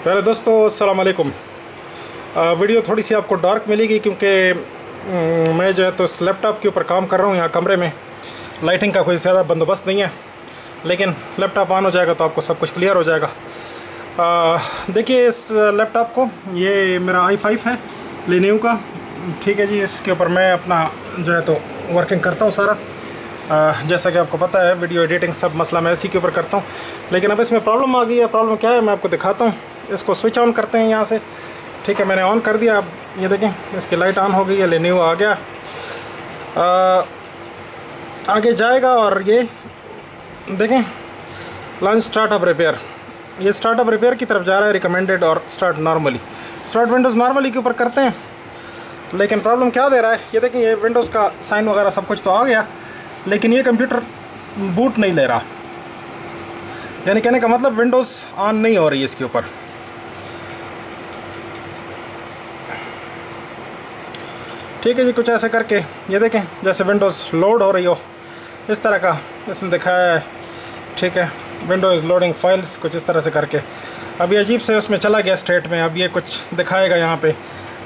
पहले दोस्तों अस्सलाम वालेकुम। वीडियो थोड़ी सी आपको डार्क मिलेगी क्योंकि मैं जो है तो लैपटॉप के ऊपर काम कर रहा हूँ। यहाँ कमरे में लाइटिंग का कोई ज़्यादा बंदोबस्त नहीं है, लेकिन लैपटॉप ऑन हो जाएगा तो आपको सब कुछ क्लियर हो जाएगा। देखिए इस लैपटॉप को, ये मेरा i5 है लेनोवो का, ठीक है जी। इसके ऊपर मैं अपना जो है तो वर्किंग करता हूँ सारा। जैसा कि आपको पता है वीडियो एडिटिंग सब मसला मैं इसी के ऊपर करता हूँ, लेकिन अब इसमें प्रॉब्लम आ गई है। प्रॉब्लम क्या है मैं आपको दिखाता हूँ। इसको स्विच ऑन करते हैं यहाँ से, ठीक है। मैंने ऑन कर दिया। अब ये देखें इसकी लाइट ऑन हो गई है, लेनोवो आ गया। आगे जाएगा और ये देखें लॉन्च स्टार्टअप रिपेयर, ये स्टार्टअप रिपेयर की तरफ जा रहा है। रिकमेंडेड और start normally, start Windows normally के ऊपर करते हैं, लेकिन प्रॉब्लम क्या दे रहा है ये देखें। ये विंडोज़ का साइन वगैरह सब कुछ तो आ गया, लेकिन ये कंप्यूटर बूट नहीं ले रहा। यानी कहने का मतलब विंडोज़ ऑन नहीं हो रही है इसके ऊपर। ठीक है जी, कुछ ऐसे करके ये देखें जैसे विंडोज़ लोड हो रही हो, इस तरह का इसने दिखाया है, ठीक है। विंडोज़ लोडिंग फाइल्स कुछ इस तरह से करके अब ये अजीब से उसमें चला गया स्टेट में। अब ये कुछ दिखाएगा यहाँ पे,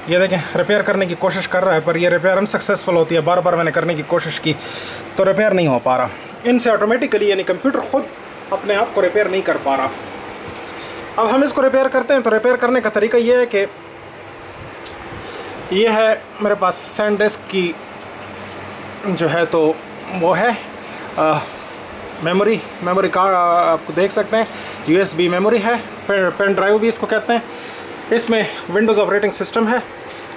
ये देखें रिपेयर करने की कोशिश कर रहा है, पर ये रिपेयर अनसक्सेसफुल होती है। बार बार मैंने करने की कोशिश की तो रिपेयर नहीं हो पा रहा इनसे ऑटोमेटिकली, यानी कंप्यूटर खुद अपने आप को रिपेयर नहीं कर पा रहा। अब हम इसको रिपेयर करते हैं तो रिपेयर करने का तरीका ये है कि ये है मेरे पास सैनडिस्क की जो है तो वो है मेमोरी कार्ड, आपको देख सकते हैं USB मेमोरी है, पेन ड्राइव भी इसको कहते हैं। इसमें विंडोज़ ऑपरेटिंग सिस्टम है।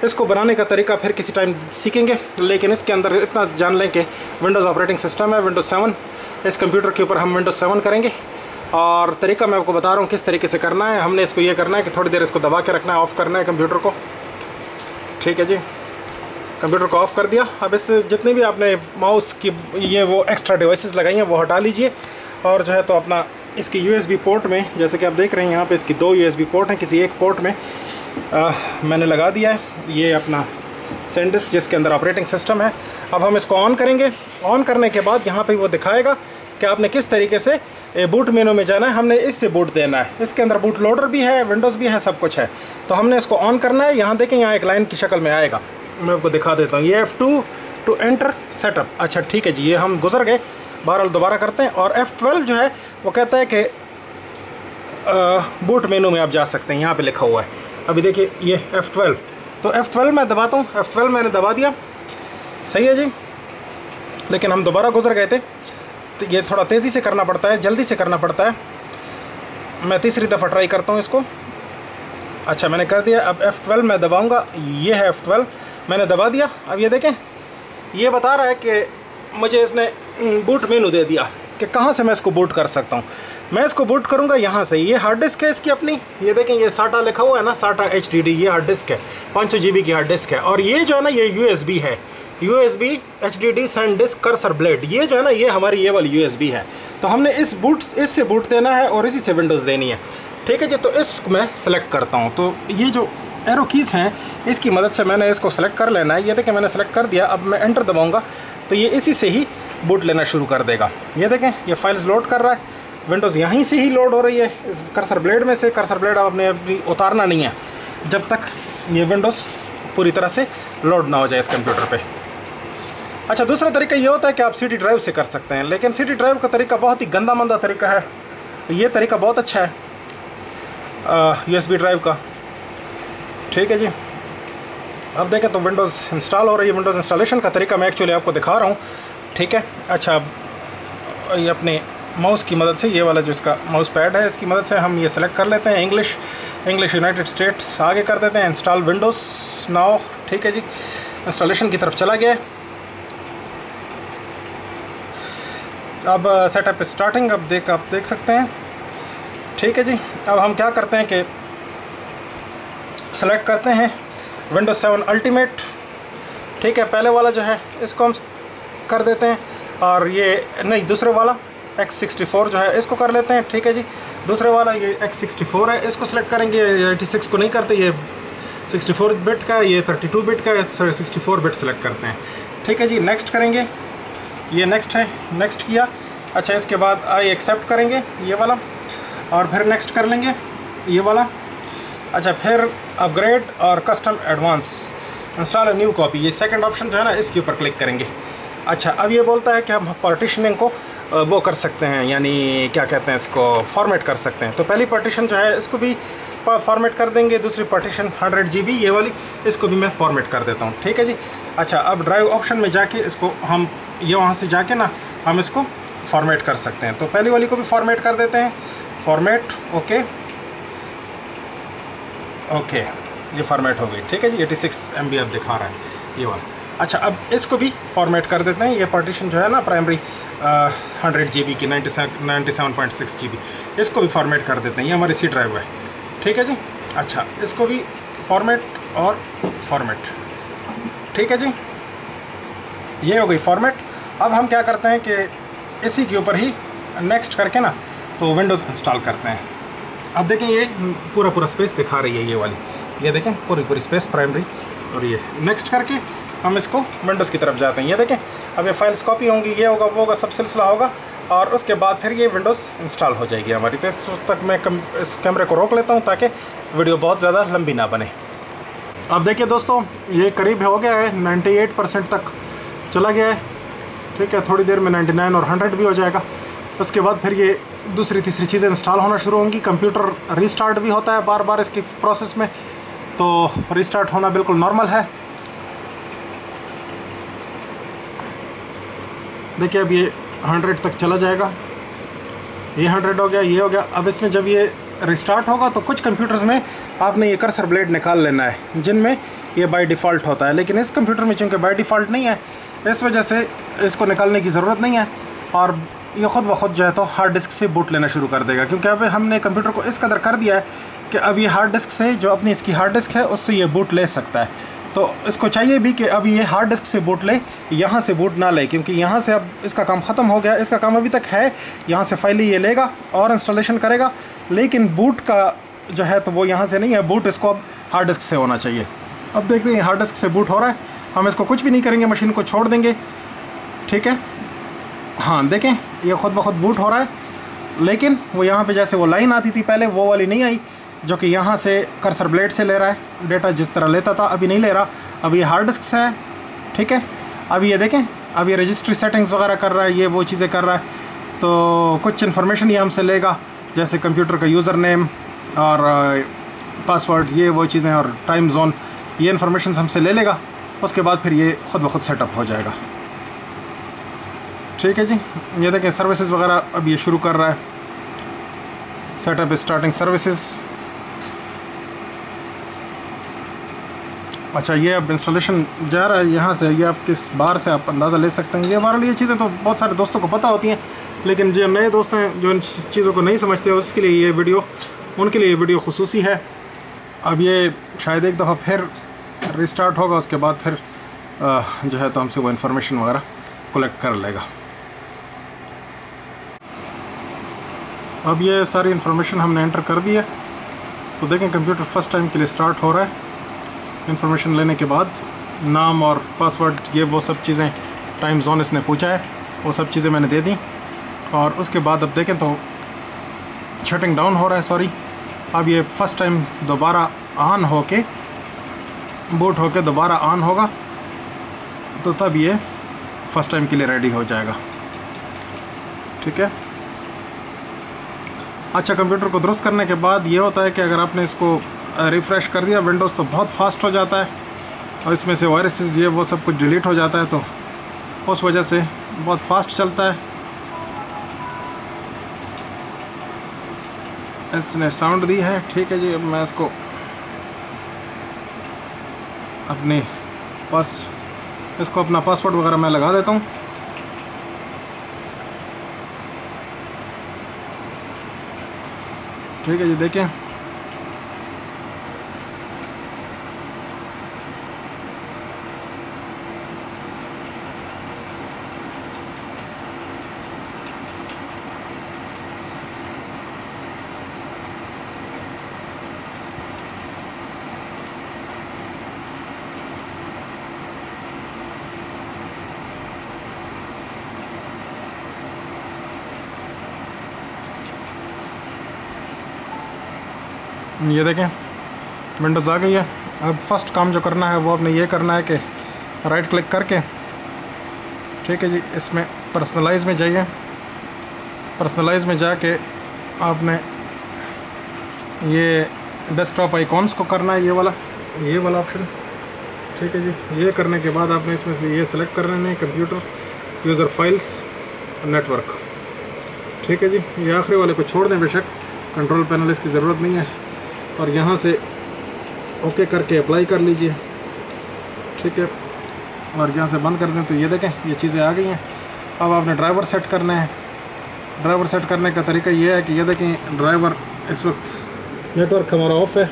इसको बनाने का तरीका फिर किसी टाइम सीखेंगे, लेकिन इसके अंदर इतना जान लें कि विंडोज़ ऑपरेटिंग सिस्टम है विंडोज़ 7। इस कंप्यूटर के ऊपर हम विंडोज़ 7 करेंगे, और तरीका मैं आपको बता रहा हूँ किस तरीके से करना है। हमने इसको ये करना है कि थोड़ी देर इसको दबा के रखना है, ऑफ़ करना है कंप्यूटर को, ठीक है जी। कंप्यूटर को ऑफ़ कर दिया। अब इस जितने भी आपने माउस की ये वो एक्स्ट्रा डिवाइसेस लगाई हैं वो हटा लीजिए, और जो है तो अपना इसकी USB पोर्ट में, जैसे कि आप देख रहे हैं यहाँ पे इसकी 2 USB पोर्ट हैं, किसी एक पोर्ट में मैंने लगा दिया है ये अपना सैनडिस्क जिसके अंदर ऑपरेटिंग सिस्टम है। अब हम इसको ऑन करेंगे। ऑन करने के बाद यहाँ पे वो दिखाएगा कि आपने किस तरीके से बूट मेनू में जाना है। हमने इससे बूट देना है। इसके अंदर बूट लोडर भी है, विंडोज़ भी है, सब कुछ है। तो हमने इसको ऑन करना है। यहाँ देखें यहाँ एक लाइन की शक्ल में आएगा, मैं आपको दिखा देता हूँ। ये F2 टू एंटर सेटअप। अच्छा ठीक है जी, ये हम गुजर गए। बहरहाल दोबारा करते हैं। और F12 जो है वो कहता है कि बूट मेनू में आप जा सकते हैं, यहाँ पे लिखा हुआ है। अभी देखिए ये F12, तो F12 मैं दबाता हूँ। F12 मैंने दबा दिया, सही है जी। लेकिन हम दोबारा गुजर गए थे, तो ये थोड़ा तेज़ी से करना पड़ता है, जल्दी से करना पड़ता है। मैं तीसरी दफ़ा ट्राई करता हूँ इसको। अच्छा मैंने कर दिया। अब F12 मैं दबाऊँगा, ये है F12 मैंने दबा दिया। अब ये देखें ये बता रहा है कि मुझे इसने बूट मेनू दे दिया कि कहाँ से मैं इसको बूट कर सकता हूँ। मैं इसको बूट करूँगा यहाँ से। ये हार्ड डिस्क है इसकी अपनी, ये देखें ये SATA लिखा हुआ है ना, SATA HDD, ये हार्ड डिस्क है, 500 GB की हार्ड डिस्क है। और ये जो है ना ये USB है, USB HDD SanDisk cursor blade, ये जो है ना ये हमारी ये वाली USB है। तो हमने इससे बूट देना है और इसी से विंडोज़ देनी है, ठीक है जी। तो इसको मैं सेलेक्ट करता हूँ। तो ये जो एरो कीज़ हैं इसकी मदद से मैंने इसको सेलेक्ट कर लेना है। ये देखें मैंने सेलेक्ट कर दिया। अब मैं एंटर दबाऊँगा तो ये इसी से ही बूट लेना शुरू कर देगा। ये देखें ये फाइल्स लोड कर रहा है, विंडोज़ यहीं से ही लोड हो रही है इस कर्सर ब्लेड में से। कर्सर ब्लेड आपने अपनी उतारना नहीं है जब तक ये विंडोज़ पूरी तरह से लोड ना हो जाए इस कंप्यूटर पे। अच्छा दूसरा तरीका ये होता है कि आप CD ड्राइव से कर सकते हैं, लेकिन CD ड्राइव का तरीका बहुत ही गंदा मंदा तरीका है। ये तरीका बहुत अच्छा है USB ड्राइव का, ठीक है जी। अब देखें तो विंडोज़ इंस्टॉल हो रही है। विंडोज़ इंस्टॉलेशन का तरीका मैं एक्चुअली आपको दिखा रहा हूँ, ठीक है। अच्छा ये अपने माउस की मदद से, ये वाला जो इसका माउस पैड है इसकी मदद से हम ये सेलेक्ट कर लेते हैं इंग्लिश यूनाइटेड स्टेट्स, आगे कर देते हैं इंस्टॉल विंडोज़ नाउ, ठीक है जी। इंस्टॉलेशन की तरफ चला गया। अब सेटअप स्टार्टिंग, अब आप देख सकते हैं, ठीक है जी। अब हम क्या करते हैं कि सेलेक्ट करते हैं विंडोज़ 7 अल्टीमेट, ठीक है। पहले वाला जो है इसको हम कर देते हैं, और ये नहीं दूसरे वाला X64 जो है इसको कर लेते हैं, ठीक है जी। दूसरे वाला ये X64 है, इसको सेलेक्ट करेंगे। 86 को नहीं करते, ये 64 बिट का, ये 32 बिट का, 64 बिट सेलेक्ट करते हैं, ठीक है जी। नेक्स्ट करेंगे, ये नेक्स्ट है, नेक्स्ट किया। अच्छा इसके बाद आई एक्सेप्ट करेंगे ये वाला, और फिर नेक्स्ट कर लेंगे ये वाला। अच्छा, फिर अपग्रेड और custom advance install a new copy, ये सेकंड ऑप्शन जो है ना, इसके ऊपर क्लिक करेंगे। अच्छा, अब ये बोलता है कि हम पार्टीशनिंग को वो कर सकते हैं, यानी क्या कहते हैं इसको, फॉर्मेट कर सकते हैं। तो पहली पार्टीशन जो है इसको भी फॉर्मेट कर देंगे, दूसरी पार्टीशन 100 GB ये वाली, इसको भी मैं फॉर्मेट कर देता हूँ। ठीक है जी। अच्छा, अब ड्राइव ऑप्शन में जाके इसको हम ये वहाँ से जाके ना हम इसको फॉर्मेट कर सकते हैं। तो पहली वाली को भी फॉर्मेट कर देते हैं, फॉर्मेट, ओके ओके, ये फॉर्मेट हो गई। ठीक है जी, 86 MB अब दिखा रहा है ये वाला। अच्छा, अब इसको भी फॉर्मेट कर देते हैं। ये पार्टीशन जो है ना प्राइमरी 100 GB की 97.6 GB, इसको भी फॉर्मेट कर देते हैं। ये हमारी सी ड्राइव है। ठीक है जी। अच्छा, इसको भी फॉर्मेट और फॉर्मेट। ठीक है जी, ये हो गई फॉर्मेट। अब हम क्या करते हैं कि इसी के ऊपर ही नेक्स्ट करके ना तो विंडोज़ इंस्टॉल करते हैं। अब देखें, ये पूरा स्पेस दिखा रही है ये वाली, ये देखें पूरी स्पेस प्राइमरी, और ये नेक्स्ट करके हम इसको विंडोज़ की तरफ जाते हैं। ये देखें, अब ये फाइल्स कॉपी होंगी, ये होगा वो होगा, सब सिलसिला होगा, और उसके बाद फिर ये विंडोज़ इंस्टॉल हो जाएगी हमारी। तो इस तक मैं इस कैमरे को रोक लेता हूँ ताकि वीडियो बहुत ज़्यादा लंबी ना बने। अब देखिए दोस्तों, ये करीब हो गया है, 98% तक चला गया है। ठीक है, थोड़ी देर में 99 और 100 भी हो जाएगा। उसके बाद फिर ये दूसरी तीसरी चीज़ें इंस्टॉल होना शुरू होंगी। कंप्यूटर रीस्टार्ट भी होता है बार बार इसकी प्रोसेस में, तो रीस्टार्ट होना बिल्कुल नॉर्मल है। देखिए, अब ये 100 तक चला जाएगा, ये 100 हो गया, ये हो गया। अब इसमें जब ये रिस्टार्ट होगा तो कुछ कंप्यूटर्स में आपने ये कर्सर ब्लेड निकाल लेना है, जिनमें ये बाय डिफ़ॉल्ट होता है, लेकिन इस कंप्यूटर में चूँकि बाय डिफ़ॉल्ट नहीं है, इस वजह से इसको निकालने की ज़रूरत नहीं है, और ये ख़ुद ब खुद जो है तो हार्ड डिस्क से बूट लेना शुरू कर देगा। क्योंकि अब हमने कंप्यूटर को इस कदर कर दिया है कि अब ये हार्ड डिस्क से, जो अपनी इसकी हार्ड डिस्क है, उससे ये बूट ले सकता है। तो इसको चाहिए भी कि अब ये हार्ड डिस्क से बूट ले, यहाँ से बूट ना ले, क्योंकि यहाँ से अब इसका काम ख़त्म हो गया। इसका काम अभी तक है, यहाँ से फाइलें ये लेगा और इंस्टॉलेशन करेगा, लेकिन बूट का जो है तो वो यहाँ से नहीं है, बूट इसको अब हार्ड डिस्क से होना चाहिए। अब देखते हैं, हार्ड डिस्क से बूट हो रहा है, हम इसको कुछ भी नहीं करेंगे, मशीन को छोड़ देंगे। ठीक है, हाँ देखें, ये ख़ुद ब खुद बूट हो रहा है, लेकिन वो यहाँ पे जैसे वो लाइन आती थी पहले, वो वाली नहीं आई, जो कि यहाँ से कर्सर ब्लेड से ले रहा है डेटा, जिस तरह लेता था अभी नहीं ले रहा। अब ये हार्ड डिस्क से है। ठीक है, अब ये देखें, अब ये रजिस्ट्री सेटिंग्स वगैरह कर रहा है, ये वो चीज़ें कर रहा है। तो कुछ इन्फॉर्मेशन ये हमसे लेगा, जैसे कंप्यूटर का यूज़र नेम और पासवर्ड, ये वो चीज़ें, और टाइम जोन, ये इन्फॉर्मेशन हमसे ले लेगा। उसके बाद फिर ये ख़ुद ब खुद सेटअप हो जाएगा। ठीक है जी, ये देखें, सर्विसेज वगैरह अब ये शुरू कर रहा है, सेटअप स्टार्टिंग सर्विसेज। अच्छा, ये अब इंस्टॉलेशन जा रहा है यहाँ से, ये आप किस बार से आप अंदाज़ा ले सकते हैं। ये बार ये चीज़ें तो बहुत सारे दोस्तों को पता होती हैं, लेकिन जो नए दोस्त हैं जो इन चीज़ों को नहीं समझते, उसके लिए ये वीडियो, उनके लिए ये वीडियो खुसूसी है। अब ये शायद एक दफ़ा फिर रिस्टार्ट होगा, उसके बाद फिर जो है तो हमसे वो इन्फॉर्मेशन वगैरह कलेक्ट कर लेगा। अब ये सारी इन्फॉर्मेशन हमने एंटर कर दी है, तो देखें कंप्यूटर फर्स्ट टाइम के लिए स्टार्ट हो रहा है। इन्फॉर्मेशन लेने के बाद नाम और पासवर्ड, ये वो सब चीज़ें, टाइम जोन इसने पूछा है, वो सब चीज़ें मैंने दे दी। और उसके बाद अब देखें तो शटिंग डाउन हो रहा है, सॉरी। अब ये फ़र्स्ट टाइम दोबारा ऑन होके, बूट होके दोबारा ऑन होगा, तो तब ये फ़र्स्ट टाइम के लिए रेडी हो जाएगा। ठीक है। अच्छा, कंप्यूटर को दुरुस्त करने के बाद ये होता है कि अगर आपने इसको रिफ़्रेश कर दिया विंडोज़, तो बहुत फास्ट हो जाता है, और इसमें से वायरसेस ये वो सब कुछ डिलीट हो जाता है, तो उस वजह से बहुत फास्ट चलता है। इसने साउंड दी है। ठीक है जी, अब मैं इसको अपने अपना पासवर्ड वगैरह मैं लगा देता हूँ। ठीक है जी, देखें, ये देखें विंडोज़ आ गई है। अब फर्स्ट काम जो करना है वो आपने ये करना है कि राइट क्लिक करके, ठीक है जी, इसमें पर्सनलाइज में जाइए। पर्सनलाइज में जाके आपने ये डेस्कटॉप आइकॉन्स को करना है, ये वाला ऑप्शन, ठीक है जी। ये करने के बाद आपने इसमें से ये सेलेक्ट कर लेना है कंप्यूटर, यूज़र फाइल्स, नेटवर्क, ठीक है जी। ये आखिरी वाले को छोड़ दें बेशक, कंट्रोल पैनल इसकी ज़रूरत नहीं है। और यहाँ से ओके करके अप्लाई कर लीजिए, ठीक है। और यहाँ से बंद कर दें तो ये देखें ये चीज़ें आ गई हैं। अब आपने ड्राइवर सेट करना है। ड्राइवर सेट करने का तरीका ये है कि ये देखें ड्राइवर इस वक्त नेटवर्क हमारा ऑफ है,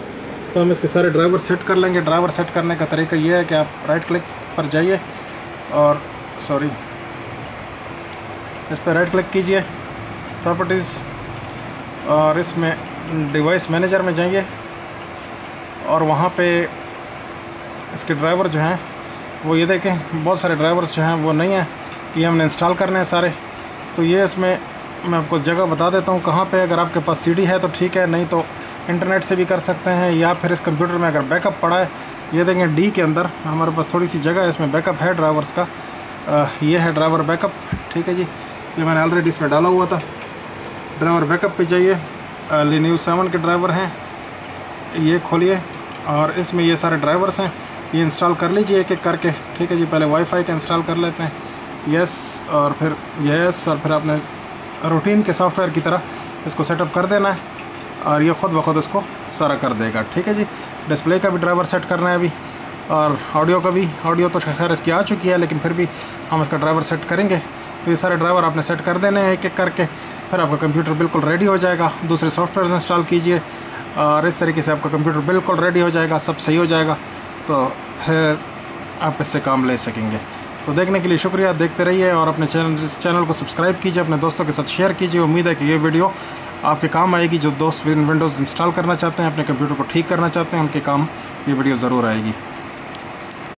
तो हम इसके सारे ड्राइवर सेट कर लेंगे। ड्राइवर सेट करने का तरीका ये है कि आप राइट क्लिक पर जाइए और इस पर राइट क्लिक कीजिए, प्रॉपर्टीज़, और इसमें डिवाइस मैनेजर में जाइए और वहाँ पे इसके ड्राइवर जो हैं वो ये देखें बहुत सारे ड्राइवर्स जो हैं वो नहीं हैं, ये हमने इंस्टॉल करने हैं सारे। तो ये इसमें मैं आपको जगह बता देता हूँ कहाँ पे। अगर आपके पास CD है तो ठीक है, नहीं तो इंटरनेट से भी कर सकते हैं, या फिर इस कंप्यूटर में अगर बैकअप पड़ा है, ये देखें D के अंदर हमारे पास थोड़ी सी जगह है, इसमें बैकअप है ड्राइवर्स का। ये है ड्राइवर बैकअप, ठीक है जी, ये मैंने ऑलरेडी इसमें डाला हुआ था। ड्राइवर बैकअप पे जाइए, लिनक्स 7 के ड्राइवर हैं, ये खोलिए और इसमें ये सारे ड्राइवर्स हैं, ये इंस्टॉल कर लीजिए एक एक करके, ठीक है जी। पहले वाईफाई का इंस्टॉल कर लेते हैं, यस, और फिर आपने रूटीन के सॉफ्टवेयर की तरह इसको सेटअप कर देना है और ये ख़ुद ब खुद इसको सारा कर देगा, ठीक है जी। डिस्प्ले का भी ड्राइवर सेट करना है अभी, और ऑडियो का भी। ऑडियो तो खैर इसकी आ चुकी है, लेकिन फिर भी हम इसका ड्राइवर सेट करेंगे। तो ये सारे ड्राइवर आपने सेट कर देने हैं एक एक करके, फिर आपका कंप्यूटर बिल्कुल रेडी हो जाएगा। दूसरे सॉफ्टवेयर इंस्टॉल कीजिए और इस तरीके से आपका कंप्यूटर बिल्कुल रेडी हो जाएगा, सब सही हो जाएगा, तो फिर आप इससे काम ले सकेंगे। तो देखने के लिए शुक्रिया, देखते रहिए और अपने चैनल को सब्सक्राइब कीजिए, अपने दोस्तों के साथ शेयर कीजिए। उम्मीद है कि ये वीडियो आपके काम आएगी। जो दोस्त विंडोज़ इंस्टॉल करना चाहते हैं, अपने कंप्यूटर को ठीक करना चाहते हैं, उनके काम ये वीडियो ज़रूर आएगी।